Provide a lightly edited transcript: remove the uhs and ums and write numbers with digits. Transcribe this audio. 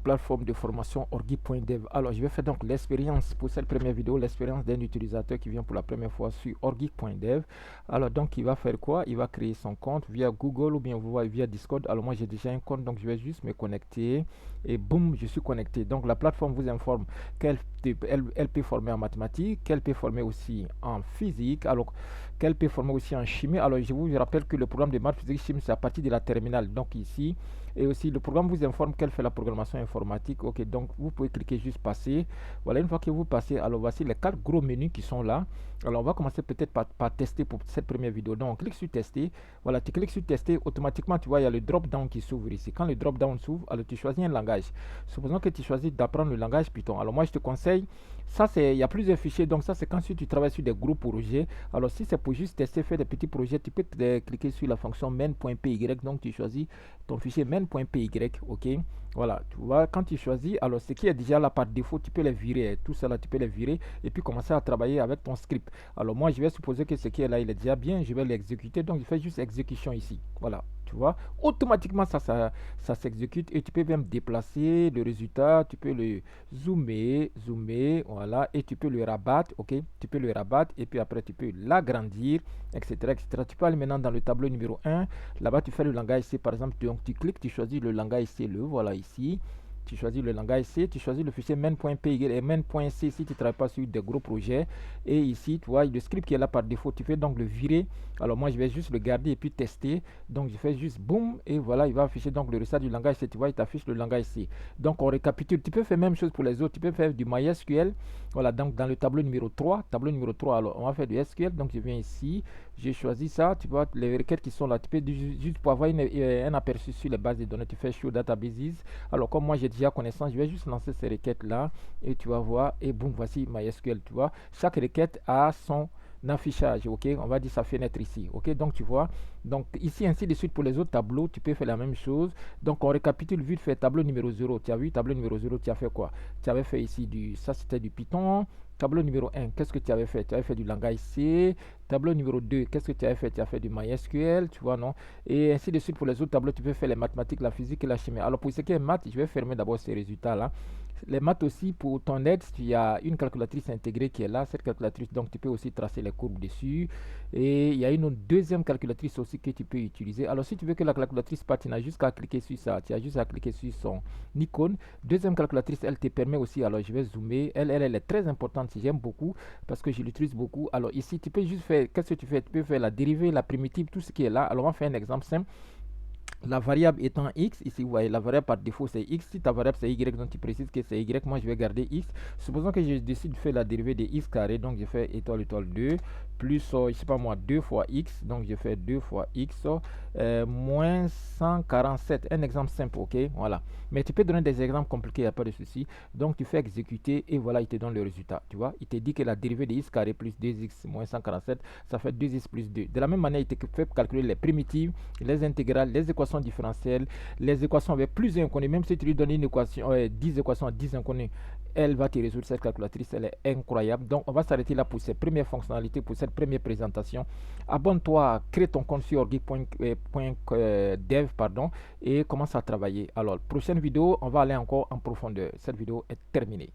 plateforme de formation Orgi.dev. Alors, je vais faire donc l'expérience pour cette première vidéo, l'expérience d'un utilisateur qui vient pour la première fois sur Orgi.dev. Alors, donc, il va faire quoi? Il va créer son compte via Google ou bien via Discord. Alors, moi, j'ai déjà un compte, donc je vais juste me connecter et boum, je suis connecté. Donc, la plateforme vous informe qu'elle peut former en mathématiques, qu'elle peut former aussi en physique, alors qu'elle peut former aussi en chimie. Alors, je vous rappelle que le programme de maths, physique, chimie, c'est à partir de la terminale. Donc, ici, et aussi, le programme vous informe qu'elle fait la programmation informatique. Ok, donc vous pouvez cliquer juste passer. Voilà, une fois que vous passez, alors voici les 4 gros menus qui sont là. Alors, on va commencer peut-être par tester pour cette première vidéo. Donc, on clique sur tester. Voilà, tu cliques sur tester. Automatiquement, tu vois, il y a le drop-down qui s'ouvre ici. Quand le drop-down s'ouvre, alors tu choisis un langage. Supposons que tu choisis d'apprendre le langage Python. Alors, moi, je te conseille, ça, il y a plusieurs fichiers. Donc, ça, c'est quand tu travailles sur des gros projets. Alors, si c'est pour juste tester, faire des petits projets, tu peux cliquer sur la fonction main.py. Donc, tu choisis ton fichier main.py, ok. Voilà, tu vois, quand tu choisis, alors ce qui est déjà là par défaut, tu peux les virer, tout ça là, tu peux les virer et puis commencer à travailler avec ton script. Alors moi, je vais supposer que ce qui est là, il est déjà bien, je vais l'exécuter, donc je fais juste exécution ici, voilà. Tu vois, automatiquement ça s'exécute et tu peux même déplacer le résultat, tu peux le zoomer, voilà, et tu peux le rabattre, ok, tu peux le rabattre et puis après tu peux l'agrandir, etc., etc. Tu peux aller maintenant dans le tableau numéro 1, là-bas tu fais le langage C par exemple, donc tu cliques, tu choisis le langage C, le voilà ici. Tu choisis le langage C, tu choisis le fichier main.py et main.c si tu ne travailles pas sur des gros projets. Et ici, tu vois, le script qui est là par défaut, tu peux donc le virer. Alors moi, je vais juste le garder et puis tester. Donc je fais juste boum et voilà, il va afficher donc le résultat du langage C. Tu vois, il t'affiche le langage C. Donc on récapitule. Tu peux faire la même chose pour les autres. Tu peux faire du MySQL. Voilà, donc dans le tableau numéro 3. Tableau numéro 3, alors on va faire du SQL. Donc je viens ici, j'ai choisi ça. Tu vois, les requêtes qui sont là. Tu peux juste pour avoir un aperçu sur les bases de données. Tu fais Show Databases. Alors comme moi j'ai déjà connaissance, je vais juste lancer ces requêtes là et tu vas voir et boum, voici MySQL, tu vois. Chaque requête a son affichage, ok, on va dire sa fenêtre ici, ok, donc tu vois, donc ici ainsi de suite pour les autres tableaux, tu peux faire la même chose. Donc on récapitule vite fait. Tableau numéro 0, tu as vu, tableau numéro 0, tu as fait quoi? Tu avais fait ici ça c'était du Python. Tableau numéro 1, qu'est-ce que tu avais fait? Tu avais fait du langage C. Tableau numéro 2, qu'est-ce que tu avais fait? Tu as fait du MySQL, tu vois, non? Et ainsi de suite pour les autres tableaux, tu peux faire les mathématiques, la physique et la chimie. Alors pour ce qui est maths, je vais fermer d'abord ces résultats-là. Les maths aussi, pour ton aide, il y a une calculatrice intégrée qui est là. Cette calculatrice, donc tu peux aussi tracer les courbes dessus. Et il y a une deuxième calculatrice aussi que tu peux utiliser. Alors si tu veux que la calculatrice parte, tu n'as juste qu'à cliquer sur ça. Tu as juste à cliquer sur son icône. Deuxième calculatrice, elle te permet aussi, alors je vais zoomer. Elle est très importante, j'aime beaucoup parce que je l'utilise beaucoup. Alors ici, tu peux juste faire, qu'est-ce que tu fais? Tu peux faire la dérivée, la primitive, tout ce qui est là. Alors on va faire un exemple simple. La variable étant x, ici vous voyez la variable par défaut c'est x, si ta variable c'est y, donc tu précises que c'est y, moi je vais garder x. Supposons que je décide de faire la dérivée de x carré, donc je fais étoile étoile 2, plus, je sais pas moi, 2 fois x, donc je fais 2 fois x, moins 147, un exemple simple, ok, voilà. Mais tu peux donner des exemples compliqués, il n'y a pas de souci. Donc tu fais exécuter et voilà, il te donne le résultat, tu vois. Il te dit que la dérivée de x carré plus 2x moins 147, ça fait 2x plus 2. De la même manière, il te fait calculer les primitives, les intégrales, les équations différentielles, les équations avec plus d'inconnus. Même si tu lui donnes une équation, 10 équations à 10 inconnus, elle va te résoudre. Cette calculatrice, elle est incroyable. Donc on va s'arrêter là pour ces premières fonctionnalités, pour cette première présentation. Abonne-toi, crée ton compte sur orgi.dev, pardon, et commence à travailler. Alors prochaine vidéo, on va aller encore en profondeur. Cette vidéo est terminée.